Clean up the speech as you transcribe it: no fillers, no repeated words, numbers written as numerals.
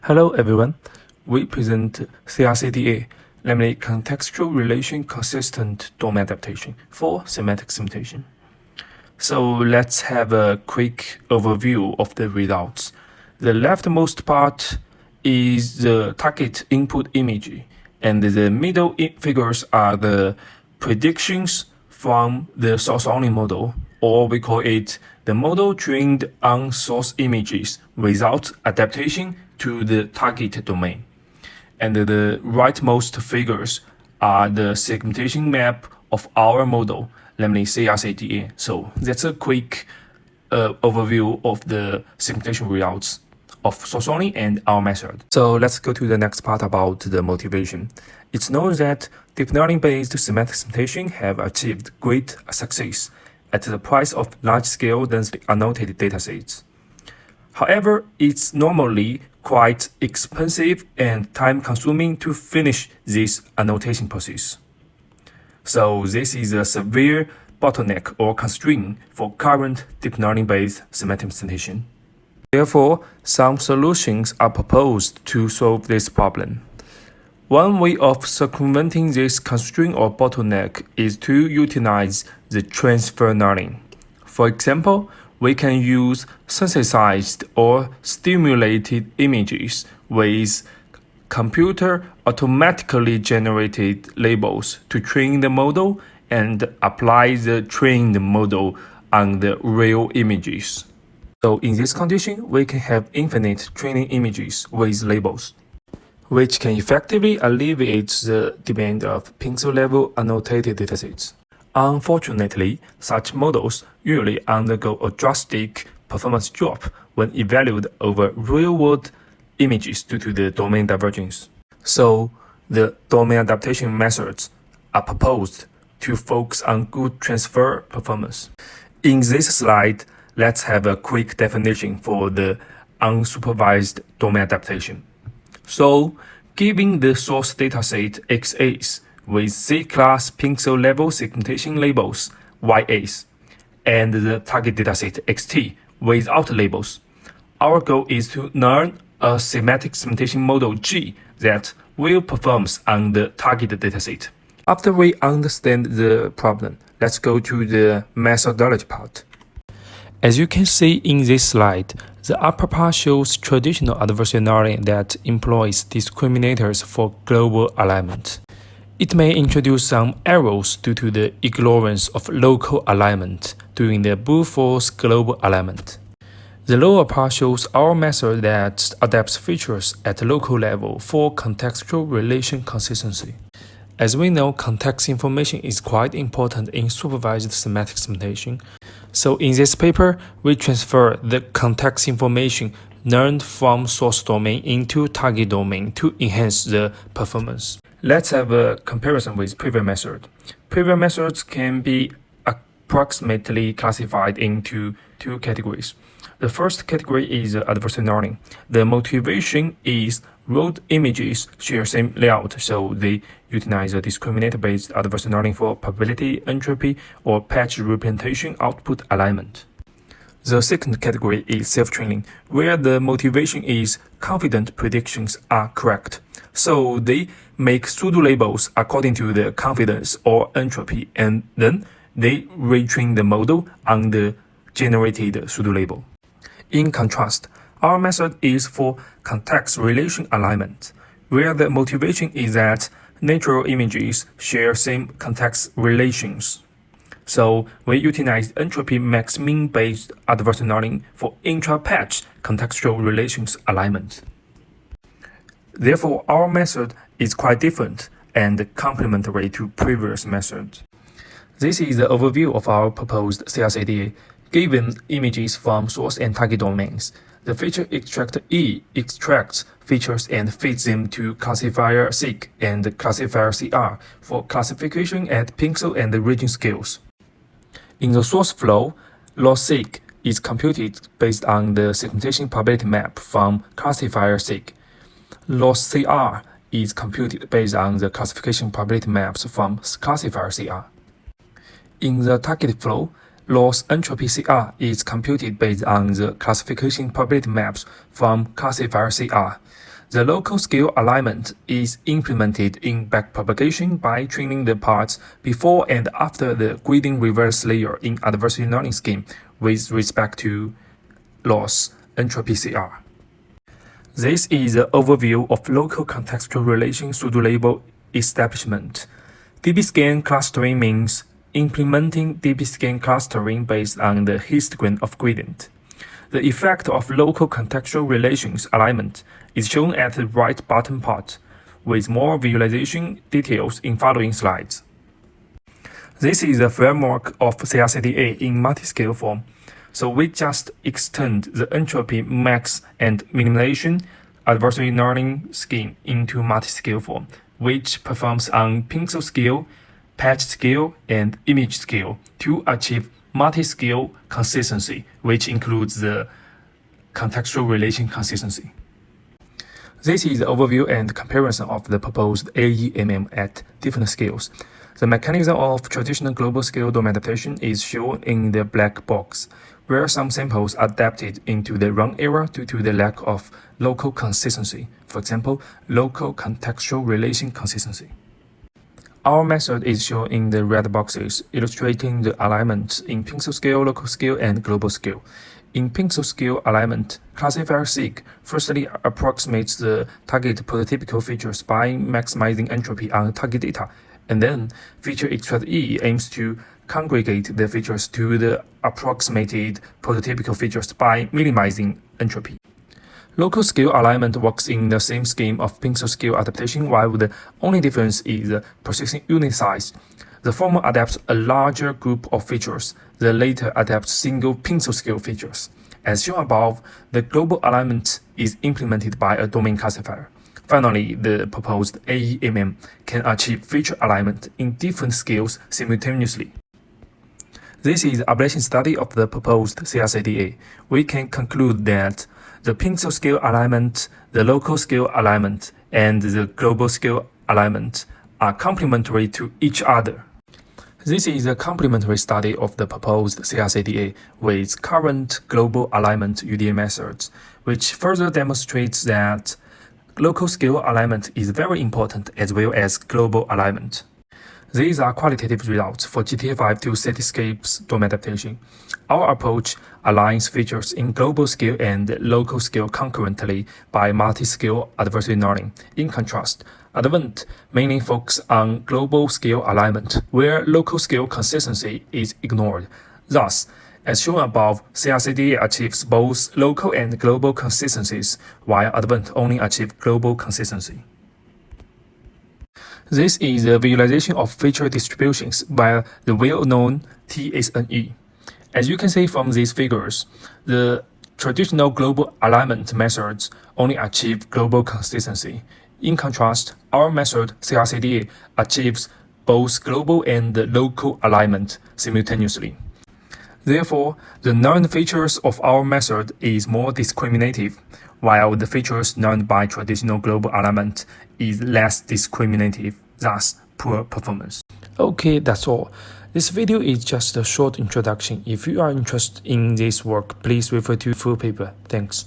Hello everyone. We present CRCDA, namely Contextual Relation Consistent Domain Adaptation for semantic segmentation. So let's have a quick overview of the results. The leftmost part is the target input image, and the middle figures are the predictions from the source-only model, or we call it the model trained on source images without adaptation to the target domain. And the rightmost figures are the segmentation map of our model, namely CRCDA. So that's a quick overview of the segmentation results of source-only and our method. So let's go to the next part about the motivation. It's known that deep learning-based semantic segmentation have achieved great success at the price of large-scale densely annotated datasets. However, it's normally quite expensive and time-consuming to finish this annotation process. So this is a severe bottleneck or constraint for current deep learning-based semantic segmentation. Therefore, some solutions are proposed to solve this problem. One way of circumventing this constraint or bottleneck is to utilize the transfer learning. For example, we can use synthesized or stimulated images with computer automatically generated labels to train the model and apply the trained model on the real images. So in this condition, we can have infinite training images with labels, which can effectively alleviate the demand of pixel-level annotated datasets. Unfortunately, such models usually undergo a drastic performance drop when evaluated over real-world images due to the domain divergence. So, the domain adaptation methods are proposed to focus on good transfer performance. In this slide, let's have a quick definition for the unsupervised domain adaptation. So, given the source dataset XAs with C-class pixel-level segmentation labels YAs and the target dataset XT without labels, our goal is to learn a semantic segmentation model G that will perform on the target dataset. After we understand the problem, let's go to the methodology part. As you can see in this slide, the upper part shows traditional adversarial learning that employs discriminators for global alignment. It may introduce some errors due to the ignorance of local alignment during the brute force global alignment. The lower part shows our method that adapts features at local level for contextual relation consistency. As we know, context information is quite important in supervised semantic segmentation. So in this paper, we transfer the context information learned from source domain into target domain to enhance the performance. Let's have a comparison with previous method. Previous methods can be approximately classified into two categories. The first category is adversarial learning. The motivation is road images share same layout, so they utilize a discriminator-based adversarial learning for probability, entropy, or patch representation output alignment. The second category is self-training, where the motivation is confident predictions are correct. So they make pseudo-labels according to the confidence or entropy, and then they retrain the model on the generated pseudo-label. In contrast, our method is for context relation alignment, where the motivation is that natural images share same context relations. So we utilize entropy max-min-based adversarial learning for intra-patch contextual relations alignment. Therefore, our method is quite different and complementary to previous methods. This is the overview of our proposed CRCDA. Given images from source and target domains, the feature extractor E extracts features and feeds them to classifier SIG and classifier CR for classification at pixel and region scales. In the source flow, loss SIG is computed based on the segmentation probability map from classifier SIG. Loss CR is computed based on the classification probability maps from classifier CR. In the target flow, loss entropy CR is computed based on the classification probability maps from classifier CR. The local scale alignment is implemented in backpropagation by training the parts before and after the grading reverse layer in adversary learning scheme with respect to loss entropy CR. This is an overview of local contextual relation pseudo-label establishment. dbScan clustering means implementing dbScan clustering based on the histogram of gradient. The effect of local contextual relations alignment is shown at the right bottom part, with more visualization details in following slides. This is the framework of CRCDA in multi-scale form, so we just extend the entropy max and minimization adversary learning scheme into multi-scale form, which performs on pixel scale, patch scale, and image scale to achieve multi-scale consistency, which includes the contextual relation consistency. This is the overview and comparison of the proposed AEMM at different scales. The mechanism of traditional global scale domain adaptation is shown in the black box, where some samples are adapted into the wrong area due to the lack of local consistency, for example, local contextual relation consistency. Our method is shown in the red boxes, illustrating the alignment in pixel scale, local scale, and global scale. In pixel scale alignment, classifier SIG firstly approximates the target prototypical features by maximizing entropy on target data, and then feature extract E aims to congregate the features to the approximated prototypical features by minimizing entropy. Local scale alignment works in the same scheme of pixel scale adaptation, while the only difference is the processing unit size. The former adapts a larger group of features, the latter adapts single pixel scale features. As shown above, the global alignment is implemented by a domain classifier. Finally, the proposed AEMM can achieve feature alignment in different scales simultaneously. This is an ablation study of the proposed CRCDA. We can conclude that the pixel scale alignment, the local scale alignment, and the global scale alignment are complementary to each other. This is a complementary study of the proposed CRCDA with current global alignment UDA methods, which further demonstrates that local scale alignment is very important as well as global alignment. These are qualitative results for GTA-5 to Cityscape's domain adaptation. Our approach aligns features in global scale and local scale concurrently by multi-scale adversary learning. In contrast, Advent mainly focuses on global scale alignment, where local scale consistency is ignored. Thus, as shown above, CRCDA achieves both local and global consistencies, while Advent only achieves global consistency. This is a visualization of feature distributions via the well-known TSNE. As you can see from these figures, the traditional global alignment methods only achieve global consistency. In contrast, our method, CRCDA, achieves both global and local alignment simultaneously. Therefore, the learned features of our method is more discriminative, while the features learned by traditional global alignment is less discriminative, thus poor performance. Okay, that's all. This video is just a short introduction. If you are interested in this work, please refer to full paper. Thanks.